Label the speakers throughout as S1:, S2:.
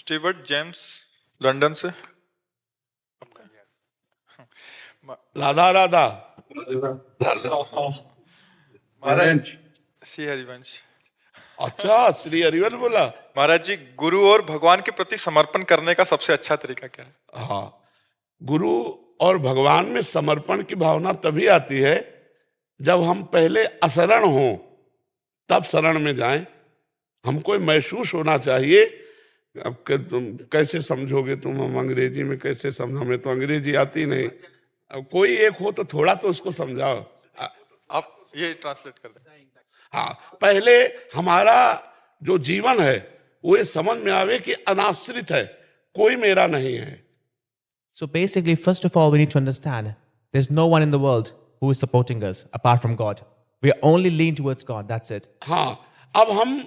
S1: Stewart James London से।
S2: राधा राधा।
S1: महाराज श्री हरिवंश।
S2: अच्छा, श्री हरिवंश बोला।
S1: महाराज जी, गुरु और भगवान के प्रति समर्पण करने का सबसे अच्छा तरीका क्या है?
S2: हाँ, गुरु और भगवान में समर्पण की भावना तभी आती है जब हम पहले अशरण हों, तब शरण में जाएं। हमको महसूस होना चाहिए। अब तुम कैसे समझोगे, तुम हम अंग्रेजी में कैसे समझो, हमें तो अंग्रेजी आती नहीं। अब कोई एक हो तो थोड़ा तो उसको समझाओ।
S1: आप ये ट्रांसलेट कर दें।
S2: हाँ, पहले हमारा जो जीवन है वो ये समझ में आवे कि अनाश्रित है, कोई मेरा नहीं है।
S3: So basically, first of all, we need to understand there's no one in the world who is supporting us apart from God. We are only lean towards God. That's it.
S2: हाँ, अब हम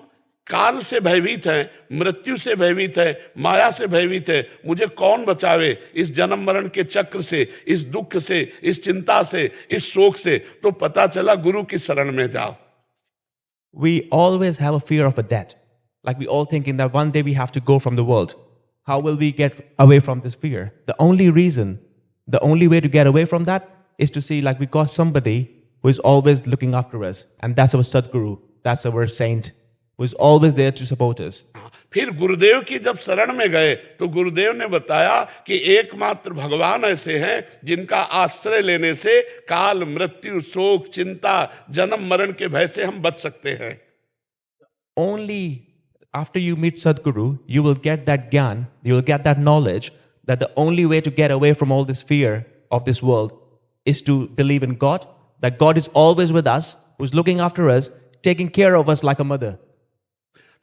S2: काल से भयभीत हैं, मृत्यु से भयभीत है, माया से भयभीत है। मुझे कौन बचावे इस जन्म मरण के चक्र से, इस दुख से, इस चिंता से, इस शोक से? तो पता चला गुरु की शरण में जाओ।
S3: We always have a fear of a death. Like we all thinking that one day we have to go from the world. How will we get away from this fear? The only reason, the only way to get away from that is to see like we got somebody who is always looking after us. And that's our Sadguru. That's our saint who is always there to support us.
S2: फिर गुरुदेव की जब शरण में गए तो गुरुदेव ने बताया कि एकमात्र भगवान ऐसे हैं जिनका आश्रय लेने से काल, मृत्यु, शोक, चिंता, जन्म मरण के भय से हम बच सकते हैं।
S3: Only after you meet Sadguru, you will get that gyan, you will get that knowledge that the only way to get away from all this fear of this world is to believe in God, that God is always with us, who's looking after us, taking care of us like a mother.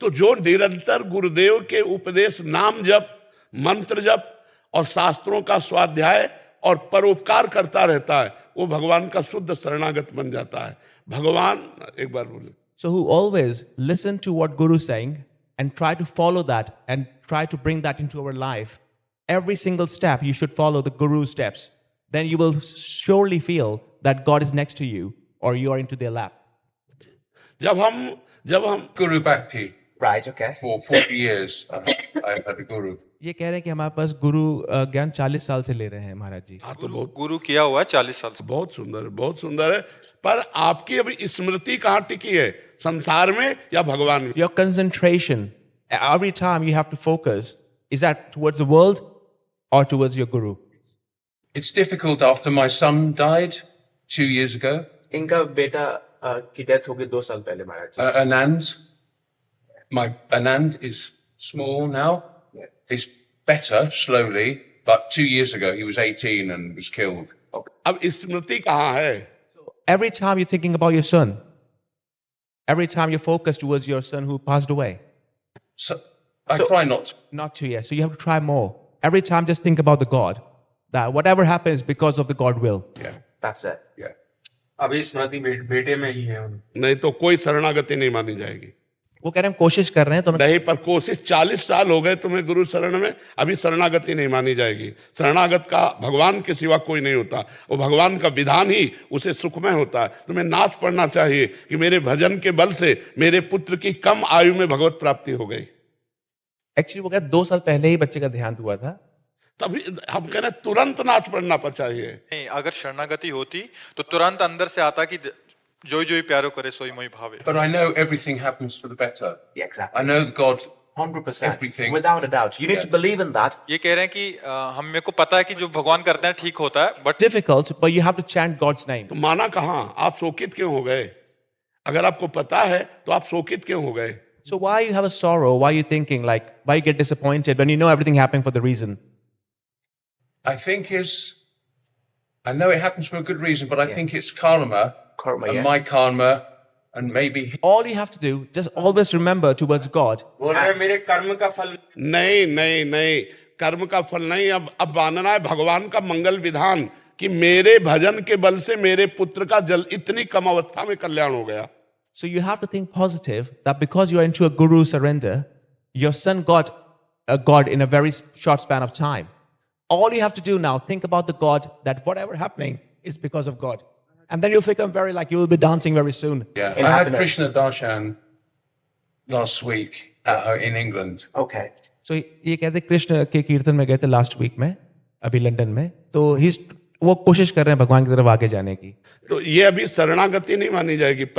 S2: तो जो निरंतर गुरुदेव के उपदेश, नाम जप, मंत्र जप और शास्त्रों का स्वाध्याय और परोपकार करता रहता है, वो भगवान का शुद्ध शरणागत बन जाता है। भगवान, एक बार बोले।
S3: So who always listen to what Guru is saying and try to follow that and try to bring that into our life. Every single step you should follow the Guru's steps. Then you will surely feel that God is next to you or you are into their lap.
S2: जब हम
S4: Guru Bhakti.
S3: Right, okay.
S4: For 40 years, I've had a guru.
S3: ये कह रहे हैं कि हमारे पास गुरु ज्ञान 40 साल से ले रहे हैं महाराज जी।
S2: हाँ, तो बहुत
S1: गुरु किया हुआ है 40 साल से।
S2: बहुत सुंदर है, बहुत सुंदर है। पर आपकी अभी स्मृति कहाँ टिकी है, संसार में या भगवान में?
S3: Your concentration, every time you have to focus, is that towards the world or towards your guru?
S4: It's difficult after my son died 2 years ago.
S5: इनका बेटा की डेथ हो गई 2 साल पहले महाराज जी।
S4: Anand, my Anand is small now. He's better slowly, but 2 years ago he was 18 and was killed.
S2: अब स्मृति कहाँ है?
S3: Every time you're thinking about your son, every time you're focused towards your son who passed away.
S4: So I try not.
S3: Not to, yes. So you have to try more. Every time just think about the God. That whatever happens because of the God will.
S4: Yeah,
S5: That's it.
S4: yeah.
S5: अभी स्मृति बेटे में ही है उन।
S2: नहीं तो कोई शरणागति नहीं मानी जाएगी।
S3: वो कह रहे हैं हम कोशिश कर रहे हैं तो
S2: नहीं, पर कोशिश 40 साल हो गए तुम्हें गुरु शरण में, अभी शरणागति नहीं मानी जाएगी। शरणागत का भगवान के सिवा कोई नहीं होता, वो भगवान का विधान ही उसे सुखमय होता है। तुम्हें नाच पढ़ना चाहिए कि मेरे भजन के बल से मेरे पुत्र की कम आयु में भगवत प्राप्ति हो गई।
S3: एक्चुअली वो क्या 2 साल पहले ही बच्चे का देहांत हुआ था।
S2: तभी हम कह रहे तुरंत नाच पढ़ना चाहिए।
S1: नहीं, अगर शरणागति होती तो तुरंत अंदर से आता कि जोई जोई प्यारो करे सोई मोई भावे।
S4: But I know everything happens for the better.
S5: Yeah, exactly.
S4: I know God.
S5: 100%.
S4: Everything.
S5: Without a doubt. You need to believe in that.
S1: ये कह रहे हैं कि हम मेरे को पता है कि जो भगवान करते हैं ठीक होता है, but
S3: Difficult, but you have to chant God's name.
S2: तो माना कहाँ? आप शोकित क्यों हो गए? अगर आपको पता है तो आप शोकित क्यों हो गए?
S3: So why you have a sorrow? Why you thinking like why you get disappointed when you know everything happening for the reason?
S4: I think I know it happens for a good reason, but I think it's karma.
S5: Karma,
S4: and
S5: yeah.
S4: my karma, and maybe
S3: All you have to do, just always remember towards God.
S5: बोल रहे मेरे कर्म का फल।
S2: नहीं नहीं नहीं, कर्म का फल नहीं। अब मानना है भगवान का मंगल विधान कि मेरे भजन के बल से मेरे पुत्र का इतनी कम अवस्था में कल्याण हो गया।
S3: So you have to think positive that because you are into a guru surrender, your son got a God in a very short span of time. All you have to do now, think about the God that whatever happening is because of God. And then you'll become very like, you will be dancing very soon.
S4: yeah.
S5: In
S4: I had
S5: happiness.
S4: Krishna Darshan last week in England.
S5: Okay.
S3: So ये कहते कृष्ण के कीर्तन में गए थे last week में, अभी London में, तो वो कोशिश कर रहे हैं भगवान की तरफ आगे जाने की।
S2: तो ये अभी शरणागति नहीं मानी जाएगी।